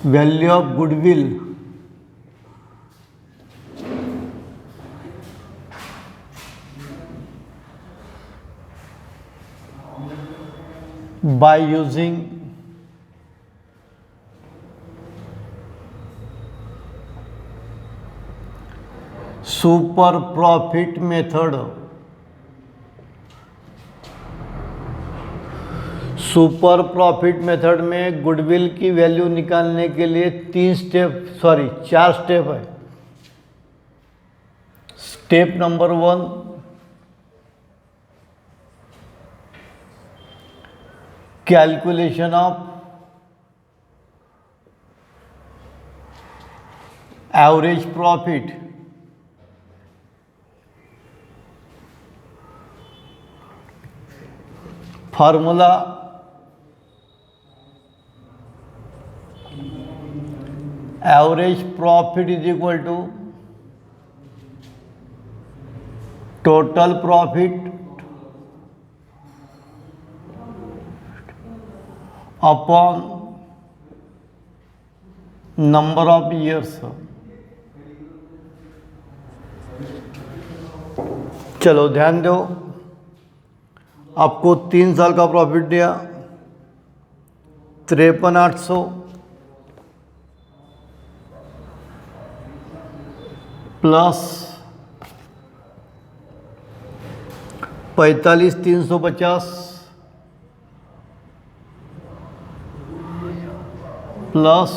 Value of goodwill by using super profit method. Super profit method में goodwill की value निकालने के लिए चार स्टेप है। Step number 1, calculation of average profit. Formula average profit is equal to total profit upon number of years. चलो ध्यान दो, आपको 3 साल का प्रॉफिट दिया 53,800 plus 45,350 plus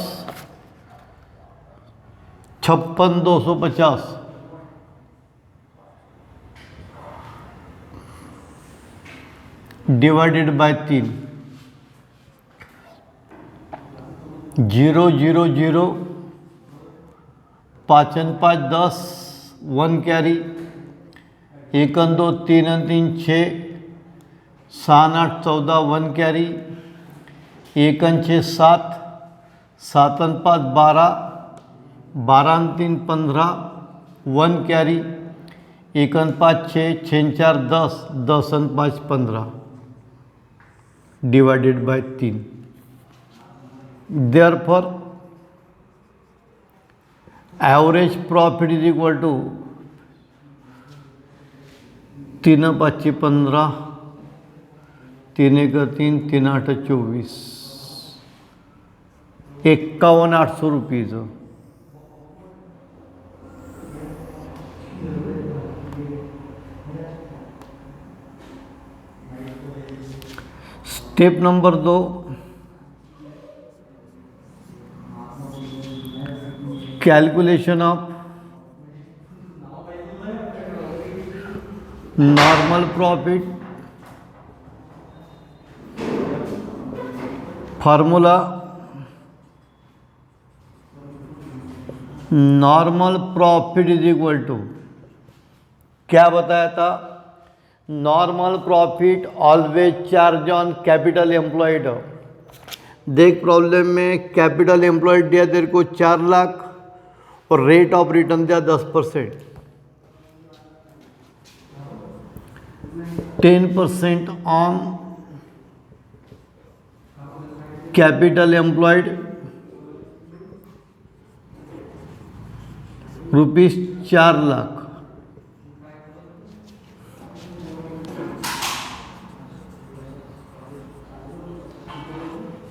56,250 divided by 3। 0 0 0 5 5 10 1 carry 1 2 3 3 6 7 8 14 1 carry 1 6 7 7 5 12 12 3 15 1 carry 1 5 6 6 4 10 10 5 15 divided by 3। Therefore average profit is equal to 3 5 15 3 1 3 3 8 24 51,800 rupees. Step number 2, calculation of normal profit. Formula normal profit is equal to, क्या बताया था, normal profit always charge on capital employed. देख problem में capital employed दिया तेरे को 4 लाख और rate of return दिया 10%। 10% on capital employed rupees 4 lakh.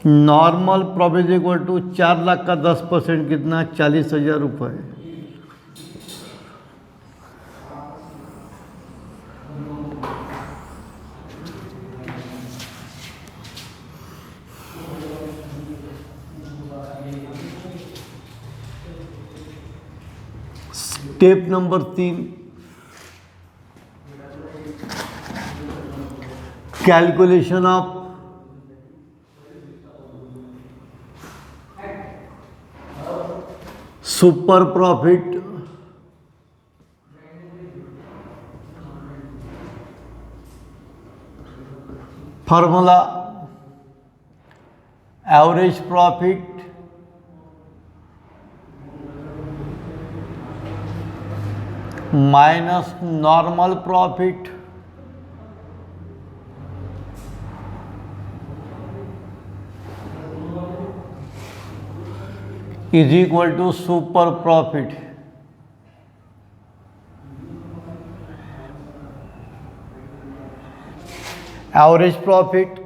Normal profit equal to 4 lakh का 10% कितना, 40,000 रुपये। Step number 3, calculation of super profit. Formula average profit minus normal profit is equal to super profit average profit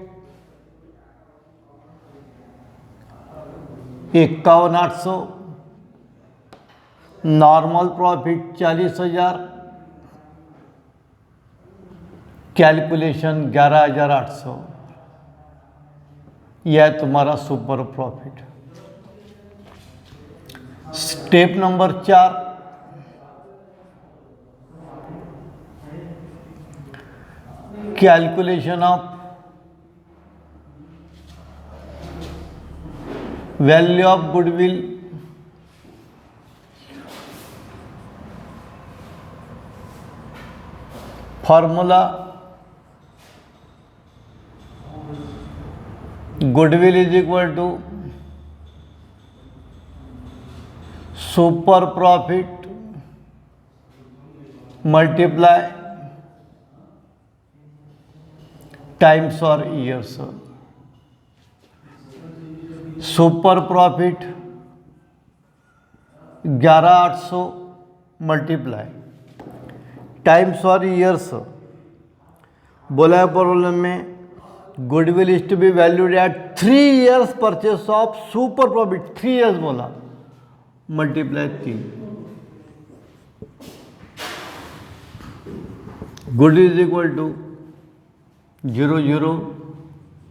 51,800, normal profit 40,000, calculation 11,800। यह है तुम्हारा super profit. Step number 4, calculation of value of goodwill formula goodwill is equal to super profit multiply times और years. Super profit 11,800 multiply times और years. बोला है problem में goodwill is to be valued at 3 years purchase of super profit, 3 years बोला, multiply 3। Good is equal to 0 0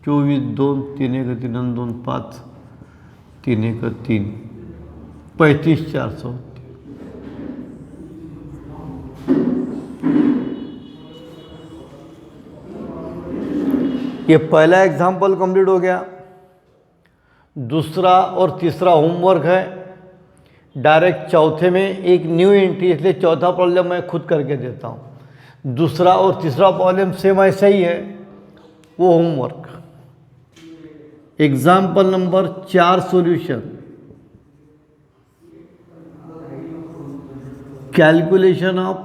24 2 3 1 3 2 5 3 1 3 35,400। ये पहला example complete हो गया। दूसरा और तीसरा होमवर्क है। डायरेक्ट चौथे में एक न्यू एंट्री, इसलिए चौथा प्रॉब्लम मैं खुद करके देता हूँ। दूसरा और तीसरा प्रॉब्लम सेम ऐसा ही है, वो homework. Example number 4 solution. Calculation of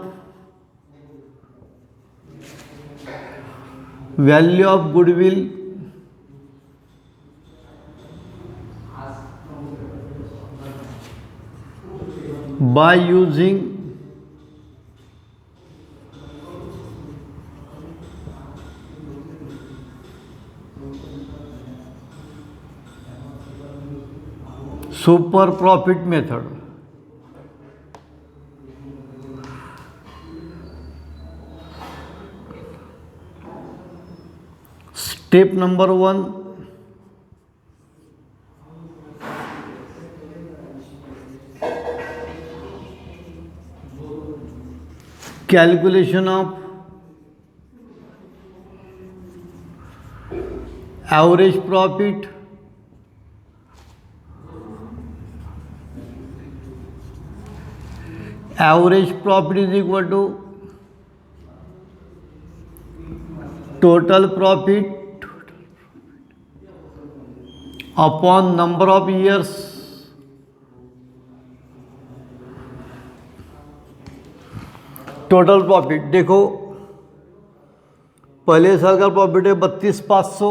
value of goodwill by using super profit method। Step number 1, calculation of average profit is equal to total profit upon number of years total profit. देखो पहले साल का profit है 32,500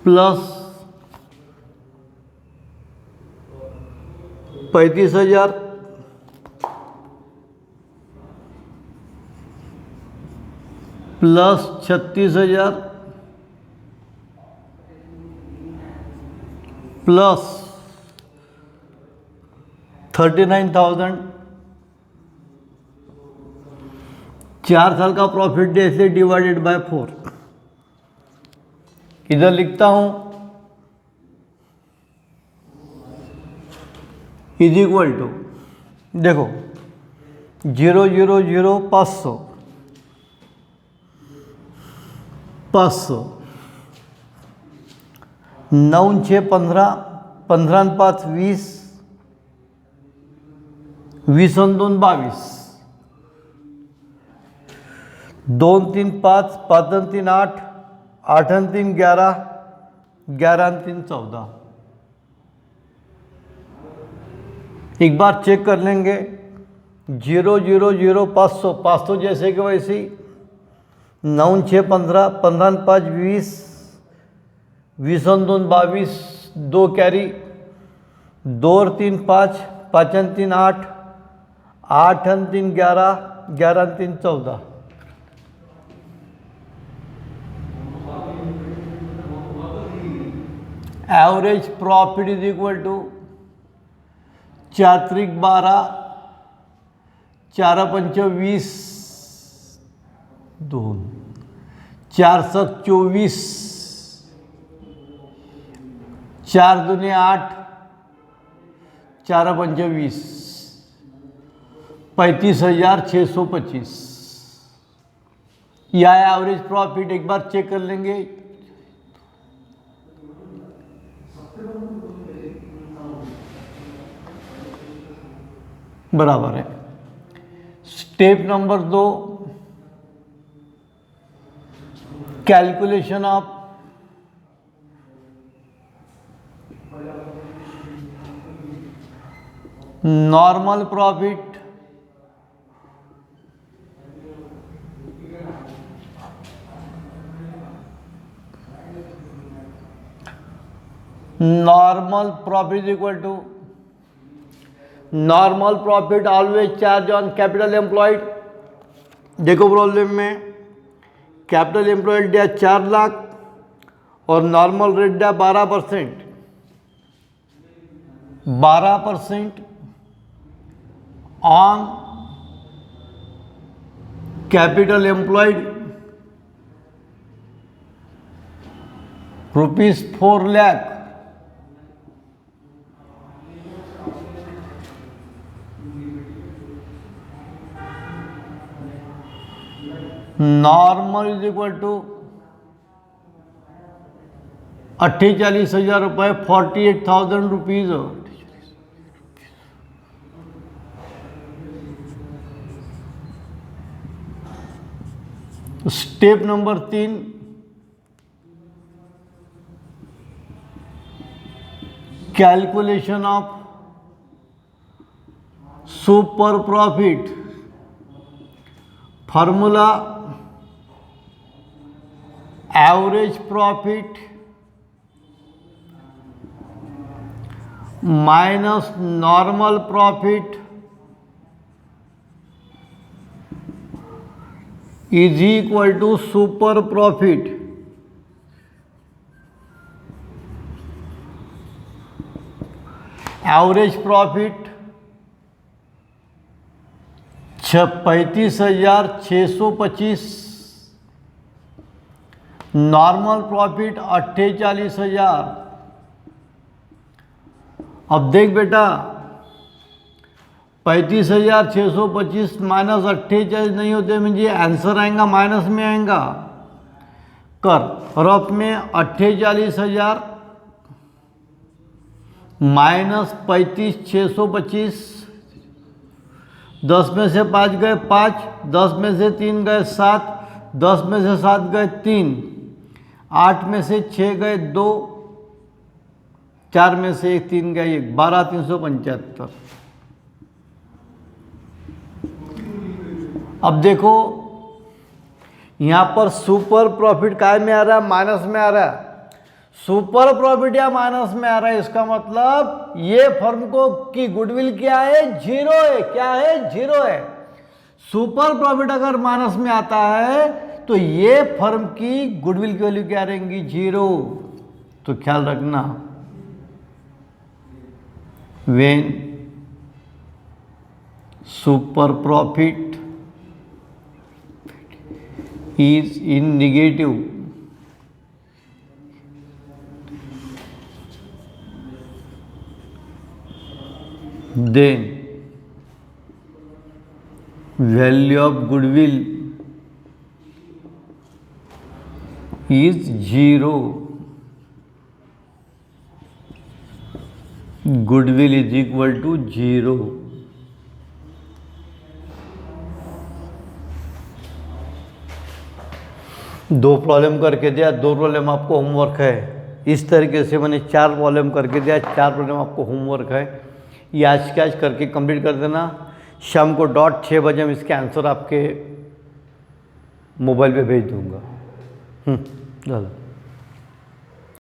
plus 35,000 plus 36,000 plus 39,000। 4 साल का profit day से divided by 4। इधर लिखता हूं इज इक्वल टू, देखो 0 0 0 500 500 9 6 15 15 5 20 20 2 22 2 3 5 5 3 8 8 3 11 11 3 14। एक बार चेक कर लेंगे। 0 0 0 500 500 जैसे कि वैसे ही 9 6 15 15 5 20 20 और 2 22, 2 कैरी, 2 और 3 5, 5 और 3 8, 8 और 3 11, 11 और 3 14। Average profit is equal to 4 त्रिक 12, 4 पंच 20, 2, 4 सक 24, 4 दूने 8, 4 पंच 20, 35,625। यह एवरेज प्रॉफिट, एक बार चेक कर लेंगे। बराबर है। Step number 2, calculation of normal profit normal profit is equal to normal profit always charge on capital employed. देखो प्रॉब्लम में कैपिटल एम्प्लॉयड दिया 4 लाख और नॉर्मल रेट दिया 12%। 12% on capital employed ₹4 lakh. Normal is equal to 48,000 रुपये, 48,000 rupees. Step number 3, calculation of super profit. Formula average profit minus normal profit is equal to super profit. Average profit 35,625, normal profit 48,000। अब देख बेटा, 35,625 minus 48 नहीं होते, मुझे answer आएगा minus में आएगा। कर रफ में 48,000 माइनस 35,625, 10 में से 5 गए 5, 10 में से 3 गए 7, 10 में से 7 गए 3, 8 में से 6 गए 2, 4 में से 1 3 गए 1, 12,375। अब देखो यहाँ पर सुपर प्रॉफिट काय में आ रहा है, माइनस में आ रहा है। सुपर प्रॉफिट या माइनस में आ रहा है, इसका मतलब ये फर्म को की गुडविल क्या है, 0 है। क्या है, 0 है। सुपर प्रॉफिट अगर माइनस में आता है तो ये फर्म की गुडविल की वैल्यू क्या रहेंगी, 0। तो ख्याल रखना, when super profit is in negative, then value of goodwill is 0. Goodwill is equal to 0. दो प्रॉब्लम करके दिया, 2 प्रॉब्लम आपको होमवर्क है। इस तरीके से मैंने 4 प्रॉब्लम करके दिया, 4 प्रॉब्लम आपको होमवर्क है। ये आज के आज करके कंप्लीट कर देना। शाम को डॉट 6 बजे मैं इसके आंसर आपके मोबाइल पे भेज दूंगा। चलो।